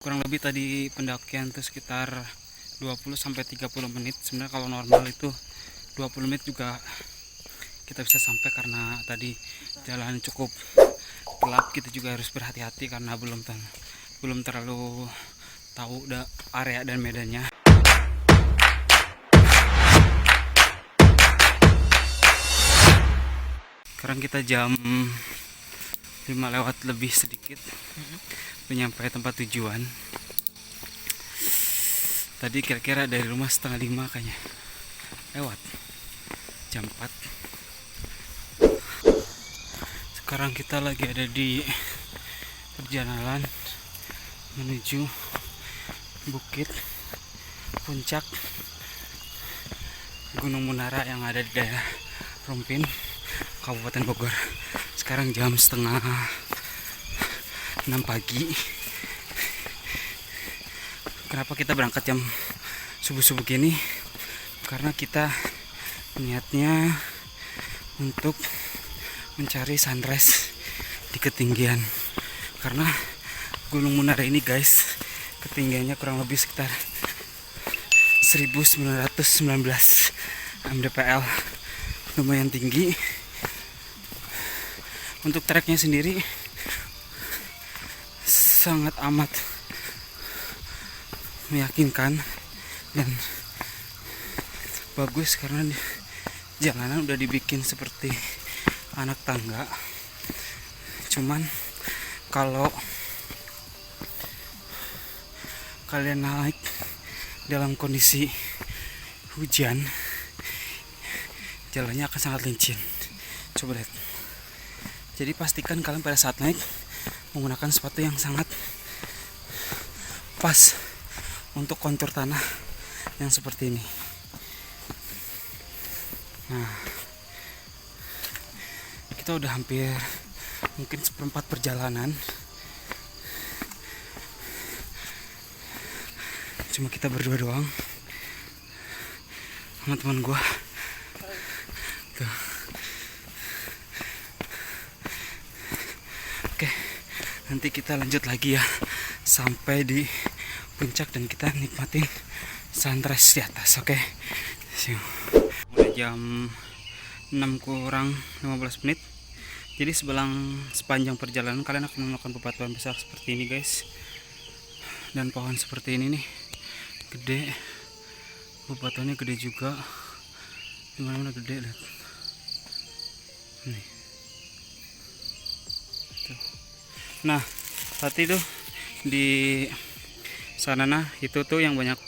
Kurang lebih tadi pendakian tuh sekitar 20-30 menit. Sebenarnya kalau normal itu 20 menit juga kita bisa sampai, karena tadi jalan cukup gelap. Kita juga harus berhati-hati karena belum terlalu tahu area dan medannya. Sekarang kita jam 5 lewat lebih sedikit, udah nyampe tempat tujuan. Tadi kira-kira dari rumah setengah 5 kayaknya lewat jam 4. Sekarang kita lagi ada di perjalanan menuju bukit puncak Gunung Munara yang ada di daerah Rumpin, Kabupaten Bogor. Sekarang jam setengah 6 pagi. Kenapa kita berangkat jam subuh-subuh gini? Karena kita niatnya untuk mencari sunrise di ketinggian. Karena Gunung Munara ini guys, ketinggiannya kurang lebih sekitar 1919 mdpl, lumayan tinggi. Untuk treknya sendiri sangat amat meyakinkan dan bagus, karena jalanan udah dibikin seperti anak tangga. Cuman kalau kalian naik dalam kondisi hujan, jalannya akan sangat licin. Coba lihat. Jadi pastikan kalian pada saat naik menggunakan sepatu yang sangat pas untuk kontur tanah yang seperti ini. Nah, kita udah hampir mungkin seperempat perjalanan. Cuma kita berdua doang sama teman gua. Tuh. Oke, nanti kita lanjut lagi ya sampai di puncak dan kita nikmatin sunrise di atas. Oke. Udah jam 6 kurang 15 menit. Jadi sepanjang perjalanan kalian akan menemukan bebatuan besar seperti ini guys. Dan pohon seperti ini nih, gede. Bebatuannya gede juga. Dimana-mana gede, lihat. Nih. Nah, tadi tuh di sana itu tuh yang banyak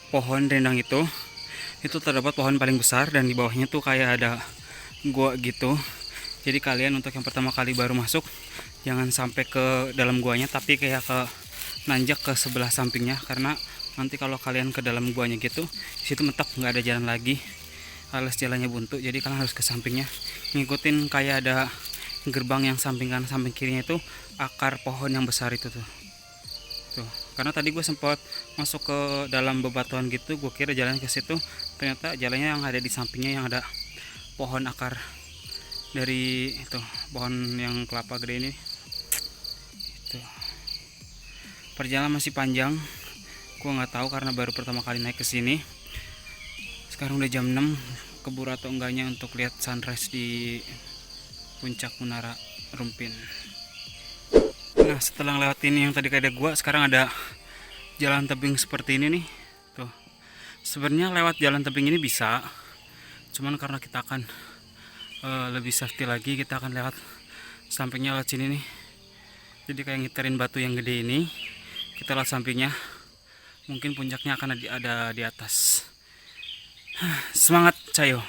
pohon rindang itu terdapat pohon paling besar, dan di bawahnya tuh kayak ada gua gitu. Jadi kalian untuk yang pertama kali baru masuk jangan sampai ke dalam guanya, tapi kayak ke nanjak ke sebelah sampingnya, karena nanti kalau kalian ke dalam guanya gitu, di situ mentok, nggak ada jalan lagi, alias jalannya buntu. Jadi kalian harus ke sampingnya, ngikutin kayak ada gerbang yang samping kanan samping kirinya itu akar pohon yang besar itu tuh. Karena tadi gue sempat masuk ke dalam bebatuan gitu, gue kira jalan ke situ, ternyata jalannya yang ada di sampingnya yang ada pohon akar dari itu, pohon yang kelapa gede ini. Itu. Perjalanan masih panjang. Gue nggak tahu karena baru pertama kali naik ke sini. Sekarang udah jam 6, keburu atau enggaknya untuk lihat sunrise di puncak Munara Rumpin. Nah, setelah lewat ini yang tadi kayak ada gua, sekarang ada jalan tebing seperti ini nih. Tuh. Sebenarnya lewat jalan tebing ini bisa. Cuman karena kita akan lebih safety lagi, kita akan lewat sampingnya lewat sini nih. Jadi kayak ngiterin batu yang gede ini, kita lewat sampingnya. Mungkin puncaknya akan ada di atas. Semangat, Cayo!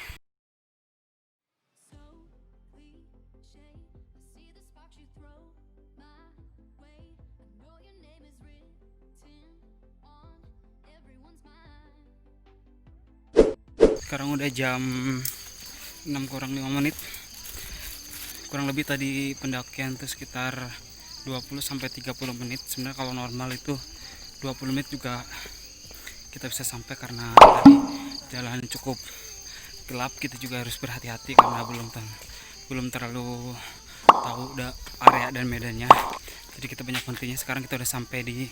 Sekarang udah jam 6 kurang 5 menit. Kurang lebih tadi pendakian tuh sekitar 20-30 menit. Sebenarnya kalau normal itu 20 menit juga kita bisa sampai, karena tadi jalan cukup gelap. Kita juga harus berhati-hati karena belum terlalu tahu area dan medannya. Jadi kita banyak pentingnya. Sekarang kita udah sampai di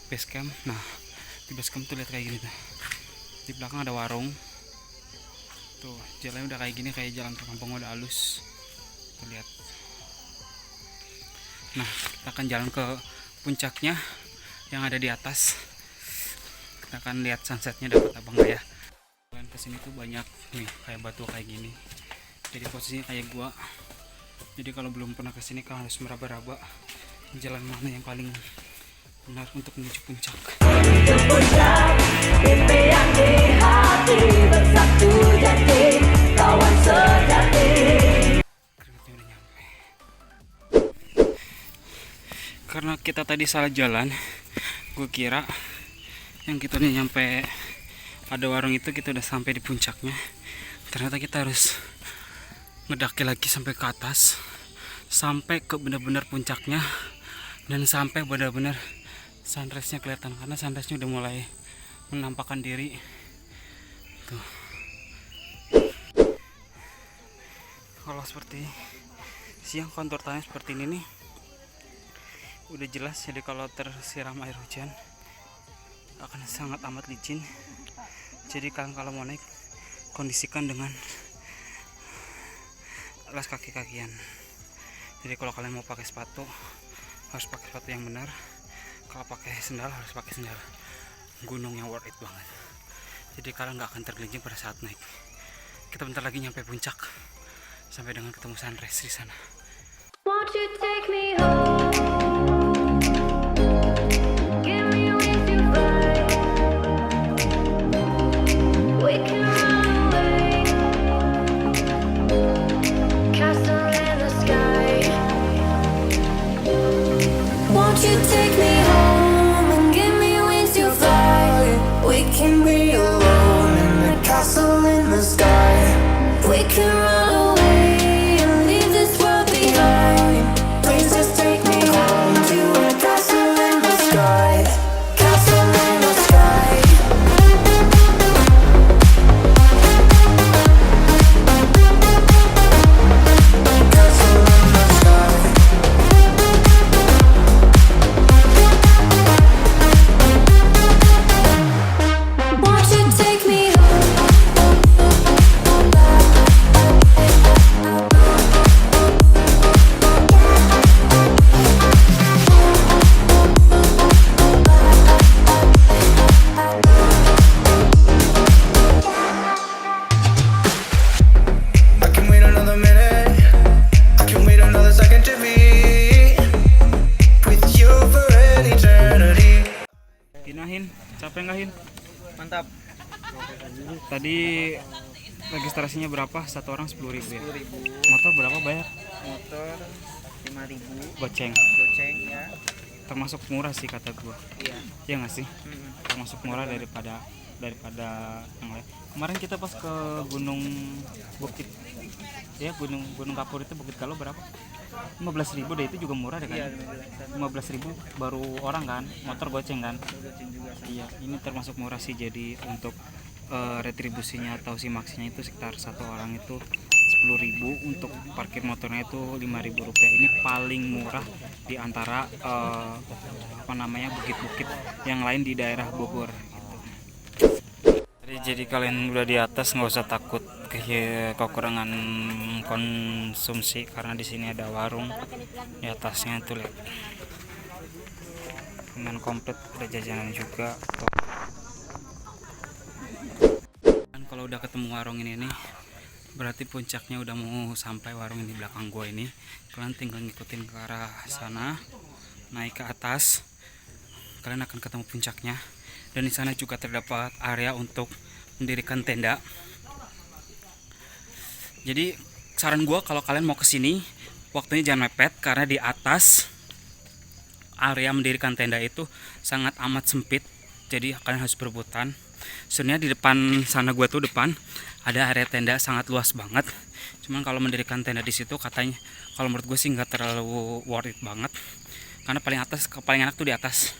base camp. Nah, di base camp tuh lihat kayak gini tuh. Di belakang ada warung. Tuh, jalannya udah kayak gini, kayak jalan perkampungan udah halus. Tuh lihat. Nah, kita akan jalan ke puncaknya yang ada di atas. Kita akan lihat sunsetnya dapat apa enggak ya. Kalian kesini tuh banyak nih kayak batu kayak gini. Jadi posisinya kayak gua. Jadi kalau belum pernah kesini kalian harus meraba-raba jalan mana yang paling benar untuk menuju puncak. Keringetnya udah nyampe. Karena kita tadi salah jalan, gue kira yang kita udah nyampe ada warung itu kita udah sampai di puncaknya. Ternyata kita harus ngedaki lagi sampai ke atas, sampai ke benar-benar puncaknya, dan sampai benar-benar sunrise-nya kelihatan, karena sunrise-nya udah mulai menampakkan diri tuh. Kalau seperti siang kontur tanahnya seperti ini nih udah jelas, jadi kalau tersiram air hujan akan sangat amat licin. Jadi kalian kalau mau naik kondisikan dengan alas kaki-kakian. Jadi kalau kalian mau pakai sepatu harus pakai sepatu yang benar. Kalau pakai sendal harus pakai sendal gunung yang worth it banget. Jadi kalian nggak akan tergelincir pada saat naik. Kita bentar lagi nyampe puncak, sampai dengan ketemu sunrise di sana. Won't you take me home? Give me with you fly. We can run away. Castle in the sky. Won't you take me home and give me wings to fly? We can be alone in the castle in the sky. We can run away and leave this world behind. Please just take me home to a castle in the sky. Castle in the sky. Castle in the sky. Won't you take me I can wait another minute. I can wait another second to be with you for an eternity. Hinahin, capek nggak Hin? Mantap. Tadi registrasinya berapa? Satu orang 10.000 ya? 10.000. Motor berapa bayar? Motor 5.000. Goceng. Goceng ya. Termasuk murah sih kata gua. Iya. Iya nggak sih? Mm-mm. Termasuk murah daripada yang lain. Kemarin kita pas ke Gunung Bukit, ya Gunung Kapur itu Bukit Galuh berapa? 15.000 deh, itu juga murah deh Iya, kan? 15.000 baru orang kan, motor goceng kan? goceng juga sama. Iya, ini termasuk murah sih. Jadi untuk retribusinya atau simaksinya itu sekitar satu orang itu 10.000, untuk parkir motornya itu 5.000 rupiah. Ini paling murah di antara bukit-bukit yang lain di daerah Bogor gitu. Jadi kalian udah di atas nggak usah takut kekurangan konsumsi, karena di sini ada warung di atasnya tuh lihat. Kemudian komplit ada jajanan juga. Kalau udah ketemu warung ini nih, berarti puncaknya udah mau sampai. Warung yang di belakang gua ini, kalian tinggal ngikutin ke arah sana, naik ke atas, kalian akan ketemu puncaknya. Dan di sana juga terdapat area untuk mendirikan tenda. Jadi saran gua kalau kalian mau kesini, waktunya jangan mepet, karena di atas area mendirikan tenda itu sangat amat sempit. Jadi kalian harus berebutan. Sebenarnya di depan sana gua tuh depan ada area tenda sangat luas banget. Cuman kalau mendirikan tenda di situ katanya, kalau menurut gue sih nggak terlalu worth it banget. Karena paling enak tuh di atas,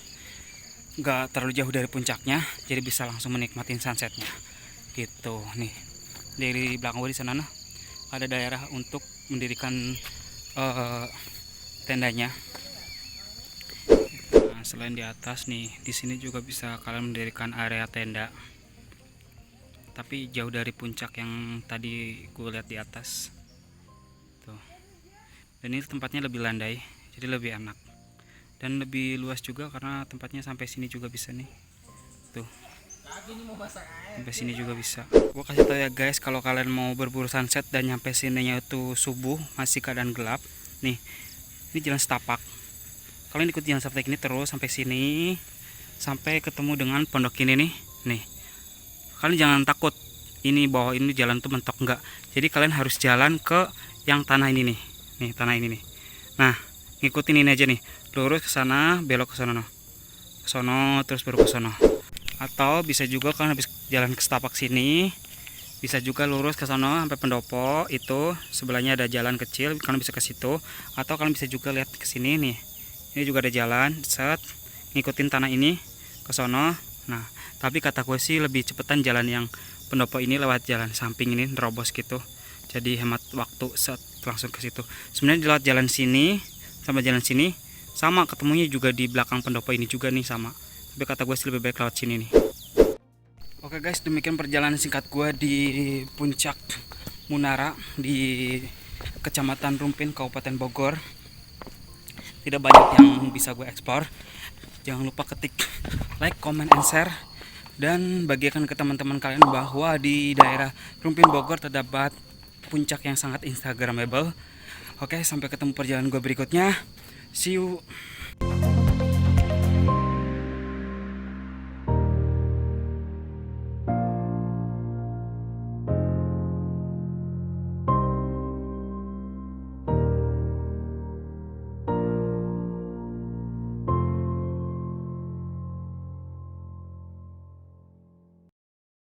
nggak terlalu jauh dari puncaknya, jadi bisa langsung menikmatin sunsetnya. Gitu nih. Dari belakang gue di sana nah, ada daerah untuk mendirikan tendanya. selain di atas nih, di sini juga bisa kalian mendirikan area tenda. Tapi jauh dari puncak yang tadi gue lihat di atas. Tuh. Dan ini tempatnya lebih landai, jadi lebih enak. Dan lebih luas juga karena tempatnya sampai sini juga bisa nih. Tuh. Sampai sini juga bisa. Gue kasih tau ya guys, kalau kalian mau berburu sunset dan nyampe sininya itu subuh, masih keadaan gelap. Nih, ini jalan setapak. Kalian ikut jalan setapak ini terus sampai sini, sampai ketemu dengan pondok ini nih. Nih, kalian jangan takut. Ini bawah ini jalan tuh mentok enggak. Jadi kalian harus jalan ke yang tanah ini nih. Nih tanah ini nih. Nah, ngikutin ini aja nih. Lurus ke sana, belok ke sono. Ke sono terus baru ke sono. Atau bisa juga kalian habis jalan ke setapak sini, bisa juga lurus ke sana sampai pendopo itu sebelahnya ada jalan kecil, kalian bisa ke situ. Atau kalian bisa juga lihat ke sini nih. Ini juga ada jalan, set ngikutin tanah ini ke sono. Nah, tapi kata gue sih lebih cepetan jalan yang pendopo ini lewat jalan samping ini nerobos gitu. Jadi hemat waktu set langsung ke situ. Sebenarnya lewat jalan sini sama jalan sini sama, ketemunya juga di belakang pendopo ini juga nih sama. Tapi kata gue sih lebih baik lewat sini nih. Oke guys, demikian perjalanan singkat gue di puncak Munara di Kecamatan Rumpin, Kabupaten Bogor. Tidak banyak yang bisa gue eksplor. Jangan lupa ketik like, comment, and share, dan bagikan ke teman-teman kalian bahwa di daerah Rumpin Bogor terdapat puncak yang sangat instagramable. Oke, sampai ketemu perjalanan gue berikutnya. See you.